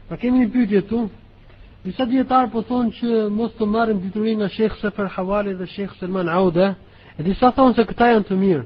Pa kemi një pyetje këtu. Disa dietar po thonë që mos të marrim diturinë nga Sheikh Sefer Hawali dhe Sheikh Salman Auda, e disa thonë se këta janë të mirë.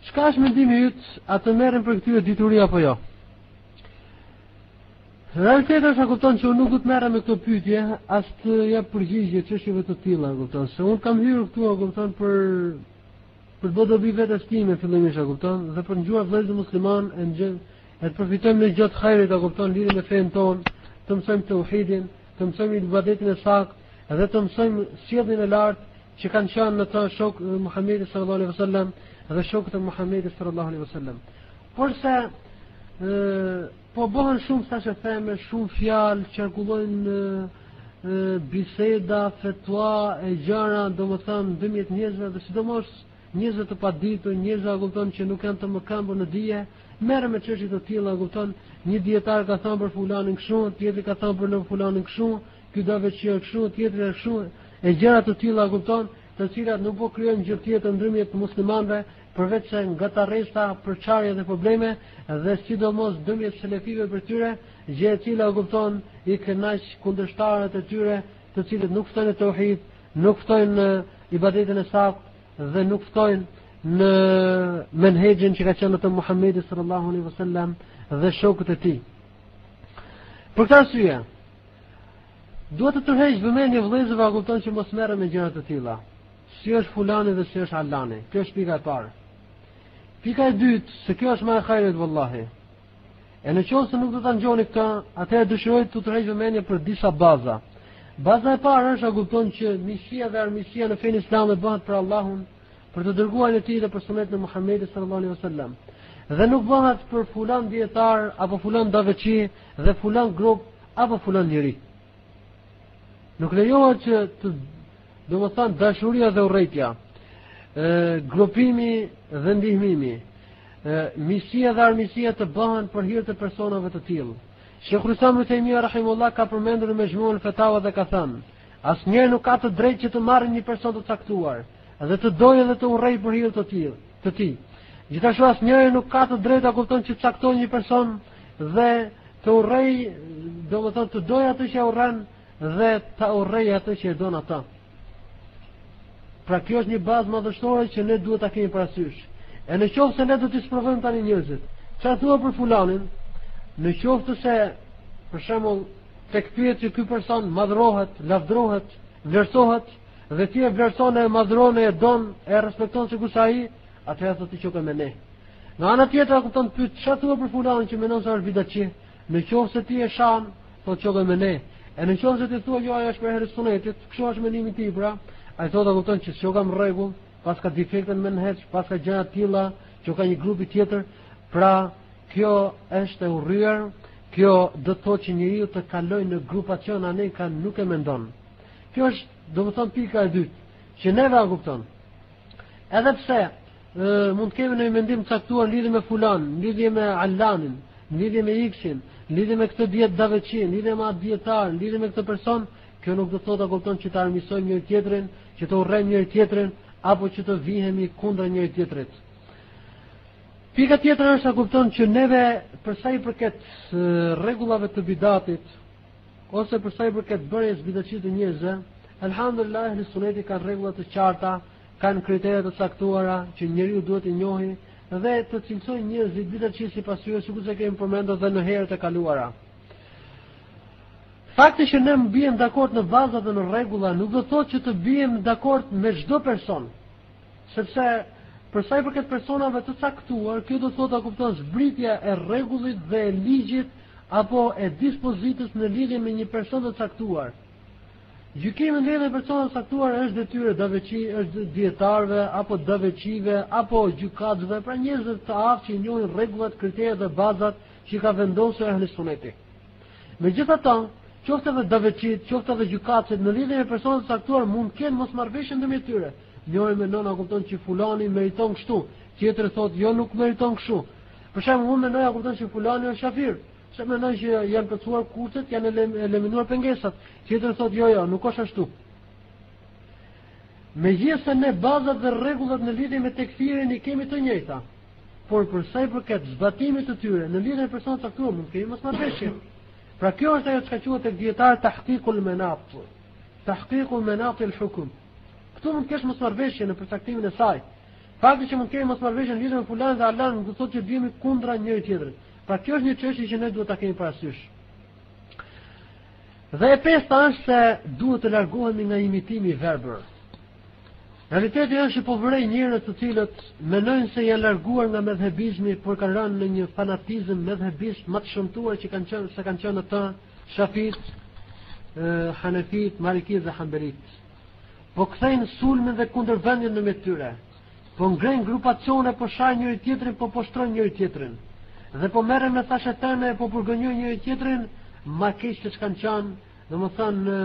Çka është mendimi yt, a të merrem për këtyre dituri apo jo? Realiteti është kupton që unë nuk do të merrem me këtë pyetje, as të jap përgjigje çështjeve të tilla, kupton. Se unë kam hyrë këtu, kupton, për të bërë dobi vetes time fillimisht, kupton, dhe për ngjuar vëllezër musliman e të përfitojmë në gjatë hajrit, kupton, lidhje me fen tonë, të mësojmë tauhidin, të mësojmë ibadetin e saktë, edhe të mësojmë sjelljen e lartë që kanë qenë në të shok Muhamedi sallallahu alaihi wasallam dhe shokët e Muhamedit sallallahu alaihi wasallam. Por se po bëhen shumë, sa që theme, shumë fjalë, qarkullojnë biseda, fetua e gjëra, domethënë ndërmjet njerëzve dhe sidomos njerëzve të paditur, njerëzve kupton që nuk janë të mëkambur në dije, merren me çështje të tilla, kupton, një dietar ka thënë për fulanin kështu, tjetri ka thënë për fulanin kështu, ky do veçë kështu, tjetri kështu, e gjëra të tilla, kupton, të cilat nuk po krijojnë gjë tjetër ndërmjet muslimanëve, përveç se ngatarresa, përçarje dhe probleme, dhe sidomos ndërmjet selefive për tyre, gjë e cila kupton i kënaq kundërshtarët e tyre, të cilët nuk ftojnë tauhid, nuk ftojnë ibadetin e saktë dhe nuk ftojnë në menhexhin që ka qenë te Muhamedi sallallahu alaihi wasallam dhe shokët e tij. Për këtë arsye, duhet të tërheq vëmendje vëllezërve, kupton, që mos merren me gjëra të tilla. Si është fulani dhe si është allani. Kjo është pika e parë. Pika e dytë, se kjo është më e hajrit vallahi. E në qoftë se nuk do ta ngjoni këtë, atëherë dëshiroj të tërheq vëmendje për disa baza. Baza e parë është, kupton, që mishia dhe armiqësia në fenë islame bëhet për Allahun, për të dërguar në tij dhe për sunetin e Muhamedit sallallahu alaihi wasallam. Dhe nuk bëhet për fulan dietar apo fulan daveçi dhe fulan grup apo fulan njeri. Nuk lejohet që të domethënë dashuria dhe urrejtja, grupimi dhe ndihmimi, misia dhe armiqësia të bëhen për hir të personave të tillë. Sheikhul Islam Ibn Taymija rahimullah ka përmendur në Mejmu'ul Fatawa dhe ka thënë: asnjëri nuk ka të drejtë që të marrë një person të caktuar dhe të dojë dhe të urrejë për hir të tij. Gjithashtu asnjëri nuk ka të drejtë, kupton, që të caktojë një person dhe të urrejë, domethënë të dojë atë që urren dhe të urrejë atë që e don ata. Pra kjo është një bazë madhështore që ne duhet ta kemi parasysh. E në qoftë se ne do t'i sprovojmë tani njerëzit, çfarë thua për fulanin, në qoftë se për shembull tek pyet që ky person madhrohet, lavdrohet, vlerësohet dhe ti e vlerëson e madhron e don e respekton sikur sa ai, atëherë thotë ti qoka me ne. Në ana tjetër kupton pyet çfarë thua për fulanin që mendon se është bidatçi, në qoftë se ti e shan, thotë qoka me ne. E në qoftë se ti thua jo ajo është për herë sunetit, kështu është mendimi i tij pra. Ai thotë kupton që s'ka rregull, pas ka defekte në menhex, pas ka gjëra të tilla, që ka një grupi tjetër, pra kjo është e urryer, kjo do të thotë që njeriu të kalojë në grupacion anë ka nuk e mendon. Kjo është domethënë pika e dytë, që neve kupton. Edhe pse mund të kemi një mendim të caktuar lidhje me fulan, lidhje me allanin, lidhje me x-in, lidhje me këtë diet daveçin, lidhje me atë dietar, lidhje me këtë person, kjo nuk do të thotë kupton që ta armiqsojmë njëri tjetrin, që të urrejmë njëri tjetrin apo që të vihemi kundër njëri tjetrit. Pika tjetër është kupton që neve për sa i përket rregullave të bidatit ose për sa i përket bërjes bidatçit të njerëzve, alhamdulillah ehli suneti kanë rregulla të qarta, kanë kritere të caktuara që njeriu duhet i njohë dhe të cilësojnë njerëzit bidatçi sipas tyre, sikur se kemi përmendur edhe në herët e kaluara. Fakti që ne mbiem dakord në baza dhe në rregulla nuk do të thotë që të biem dakord me çdo person, sepse për sa i përket personave të caktuar, kjo do të thotë kupton zbritja e rregullit dhe e ligjit apo e dispozitës në lidhje me një person të caktuar. Gjykimi ndër një person të caktuar është detyrë daveçi, është dietarëve apo daveçive apo gjykatëve, pra njerëzve të aftë që njohin rregullat, kriteret dhe bazat që ka vendosur ehli suneti. Megjithatë, qoftë edhe daveçit, qoftë edhe gjykatësit në lidhje me personat të caktuar mund të kenë mosmarrveshje ndërmjet tyre. Njëri mendon kupton që fulani meriton kështu, tjetri thotë jo nuk meriton kështu. Për shembull, unë mendoj kupton që fulani është shafir, se mendoj që janë plotësuar kurset, janë eliminuar pengesat. Tjetri thotë jo, nuk është ashtu. Megjithëse ne bazat dhe rregullat në lidhje me tekfirin i kemi të njëjta, por për sa i përket zbatimit të tyre në lidhje me personat të caktuar mund të kemi mosmarrveshje. Pra kjo është ajo që quhet tek dietar tahqiqul menat. Tahqiqul menat al-hukm. Këtu mund të kesh mosmarrveshje në përcaktimin e saj. Fakti që mund të kemi mosmarrveshje në lidhje me fulan dhe Allah nuk do të thotë që bëhemi kundra njëri tjetrit. Pra kjo është një çështje që ne duhet ta kemi parasysh. Dhe e pesta është se duhet të largohemi nga imitimi i verbër. Realiteti është që po vërej njerëz të cilët mendojnë se janë larguar nga medhebizmi, por kanë rënë në një fanatizëm medhebist më të shëmtuar që kanë qenë ata Shafit, Hanefit, Malikit dhe Hanbelit. Po kthejnë sulmin dhe kundërvendjen në mes tyre. Po ngrenë grupacione, po shajnë njëri tjetrin, po poshtrojnë njëri tjetrin. Dhe po merren me thashetane, po përgënjojnë njëri tjetrin, ma keq se ç'kan qenë, domethënë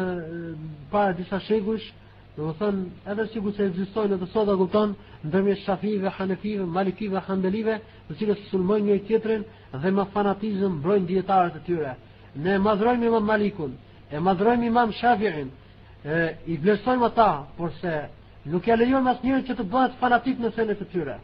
para disa shekujsh. Domethënë, edhe sikur se ekzistojnë të sot kupton ndërmjet Shafive, Hanefive, Malikive, Hanbelive, të cilët sulmojnë njëri tjetrin dhe me fanatizëm mbrojnë dietarët e tyre. Ne madhrojmë Imam Malikun, e madhrojmë Imam Shafi'in, i vlerësojmë ata, por se nuk ja lejojmë asnjëri që të bëhet fanatik në senet e tyre.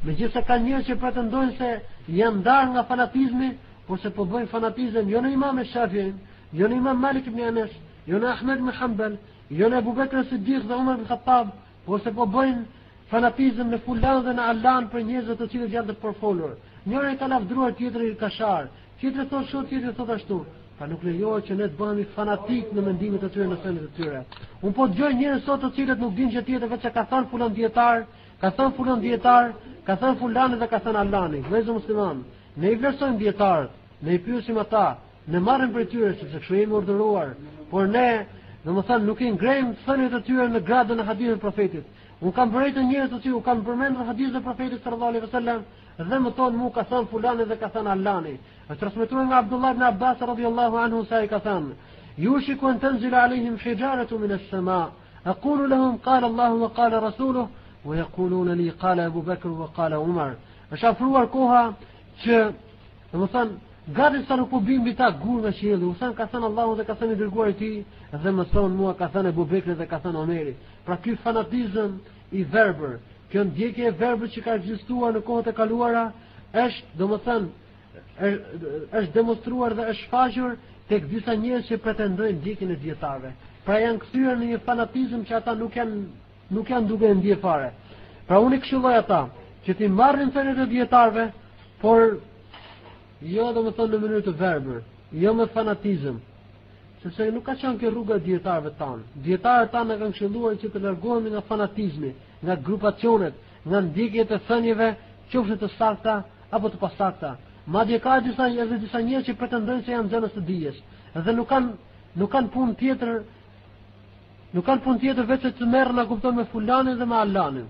Megjithëse ka njerëz që pretendojnë se janë ndarë nga fanatizmi, por se po bëjnë fanatizëm jo në Imam Shafi'in, jo në Imam Malik ibn Anas, jo në Ahmed ibn Hanbal, jo në Abu Bekr Siddiq dhe Umar ibn Khattab, por se po bëjnë fanatizëm në fulan dhe në alan për njerëz të cilët janë të përfolur. Njëri ka lavdruar, tjetri ka shar, tjetri thotë kështu, tjetri thotë ashtu. Pa nuk lejohet që ne të bëhemi fanatik në mendimet e tyre, në senet e tyre. Unë po dëgjoj njerëz sot të cilët nuk dinë gjë tjetër veç se ka thënë fulan dietar, ka thënë fulan dietar, ka thënë fulani dhe ka thënë allani. Vëllezër musliman, ne i vlerësojmë dietarët, ne i pyesim ata, ne marrim për tyre sepse kështu jemi urdhëruar, por ne domethënë nuk i ngrejmë thëniet e tyre në gradën e hadithit të profetit. Unë kam vërejtë njerëz të cilët kanë përmendur hadithin e profetit sallallahu alaihi wasallam dhe më thonë mu ka thënë fulani dhe ka thënë allani. Është transmetuar nga Abdullah ibn Abbas radhiyallahu anhu se ai ka thënë: "Yushiku an tanzila alayhim hijaratu min as-sama', aqulu lahum qala Allah wa qala rasuluhu wa yaquluna li qala Abu Bakr wa qala Umar." Është afruar koha që domethënë gati sa nuk po bim mbi ta gur nga qielli, u thënë ka thënë Allahu dhe ka thënë i dërguari i tij dhe më thonë mua ka thënë Abu Bekri dhe ka thënë Omeri. Pra ky fanatizëm i verbër, kjo ndjekje e verbit që ka ekzistuar në kohët e kaluara është domethënë është demonstruar dhe është shfaqur tek disa njerëz që pretendojnë ndjekjen e dietarëve. Pra janë kthyer në një fanatizëm që ata nuk janë duke e ndje fare. Pra unë i këshilloj ata që ti marrin thëniet e dietarëve, por jo domethënë në mënyrë të verbër, jo me fanatizëm. Sepse nuk ka qenë kjo rruga e dietarëve tanë. Dietarët tanë na kanë këshilluar që të largohemi nga fanatizmi, nga grupacionet, nga ndjekjet e thënieve, qofshin të sakta apo të pasakta. Madje ka disa njerëz që pretendojnë se janë nxënës të dijes dhe nuk kanë punë tjetër, veç se të merren na kupton me fulanin dhe me allanin.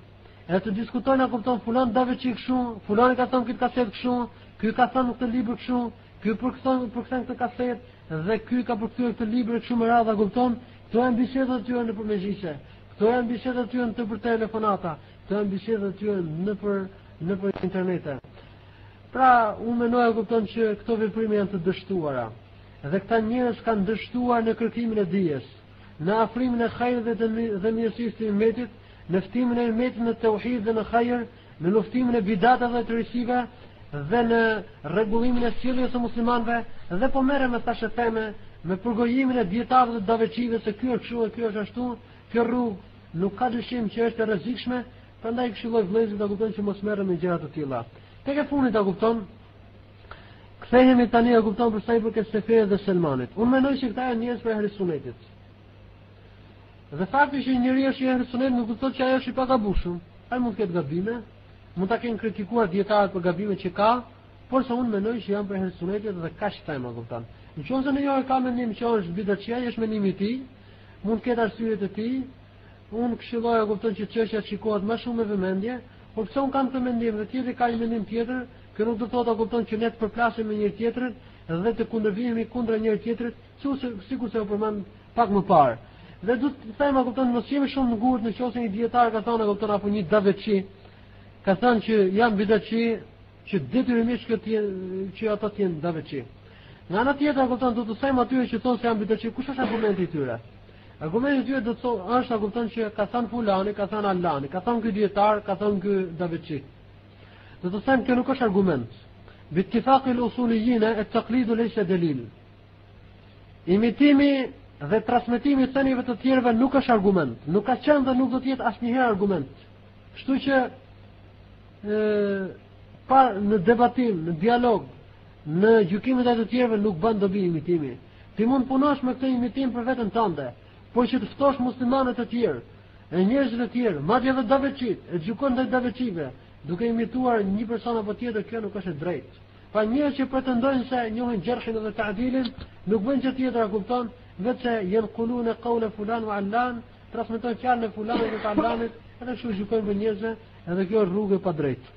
Edhe të diskutojnë na kupton fulan dave çik kështu, fulani ka thënë këtë kaset kështu, ky ka thënë këtë libër kështu, ky përkthen këtë kaset dhe ky ka përkthyer këtë libër kështu me radhë, kupton? Këto janë bisedat e tyre nëpër mezhise. Këto janë bisedat e tyre nëpër telefonata. Këto janë bisedat e tyre nëpër internet. Pra, unë mendoj kupton që këto veprime janë të dështuara. Dhe këta njerëz kanë dështuar në kërkimin e dijes, në afrimin e hajrit dhe mirësisë të umetit, në ftimin e umetit në tauhid dhe në hajër, në luftimin e bidatave dhe të risive dhe në rregullimin e sjelljes së muslimanëve dhe po merren me thashëtheme, me përgojimin e dietarëve dhe daveçive se ky është kështu e ky është ashtu. Kjo rrugë nuk ka dyshim që është e rrezikshme, prandaj këshilloj vëllezërit ta kuptojnë që mos merren me gjëra të tilla. Tek e funit ta kupton. Kthehemi tani ta kupton për sa i përket Seferit dhe Selmanit. Unë mendoj që këta janë njerëz për ehli sunetit. Dhe fakti që njëri është i ehli sunet nuk do të thotë që ai është i pagabushëm. Ai mund të ketë gabime, mund ta kenë kritikuar dietarët për gabimet që ka, por se unë mendoj që janë për ehli sunetit dhe kaq them kupton. Nëse në jo ka mendim që është bidatçia, është mendimi i tij, mund të ketë arsyet e tij. Unë këshilloj kupton që çështja shikohet më shumë me vëmendje. Por pse un kam këtë mendim dhe tjetri ka një mendim tjetër, kjo nuk do të thotë kupton që ne të përplasim me njëri tjetrin dhe të kundërvihemi kundra njëri tjetrit, sikur se u përmend pak më parë. Dhe do të them kupton mos jemi shumë në gurt nëse një dietar ka thënë kupton apo një daveçi ka thënë që janë bidatçi që detyrimisht që ata të jenë daveçi. Nga ana tjetër kupton do të them atyre që thonë se janë bidatçi, kush është argumenti i tyre? Argumenti i tyre do të thonë është kupton që ka thënë fulani, ka thënë allani, ka thënë ky dietar, ka thënë ky daveçi. Do të them kjo nuk është argument. Bittifaqi al-usuliyyin at-taqlid laysa dalil. Imitimi dhe transmetimi i thënieve të tjerëve nuk është argument, nuk ka qenë dhe nuk do të jetë asnjëherë argument. Kështu që në debatim, në dialog, në gjykimet e të tjerëve nuk bën dobi imitimi. Ti mund punosh me këtë imitim për veten tënde, por që të ftosh muslimanët e tjerë, e njerëzit e tjerë, madje edhe daveçit, e gjykon ndaj daveçive, duke imituar një person apo tjetër, kjo nuk është e drejtë. Pa njerëz që pretendojnë se njohin gjerhin dhe ta'dilin, nuk bën gjë tjetër, a kupton, vetë se yanquluna qawla fulan wa allan, transmetojnë fjalën e fulanit dhe të allanit, edhe kështu gjykojnë për njerëzve, edhe kjo është rrugë e padrejtë.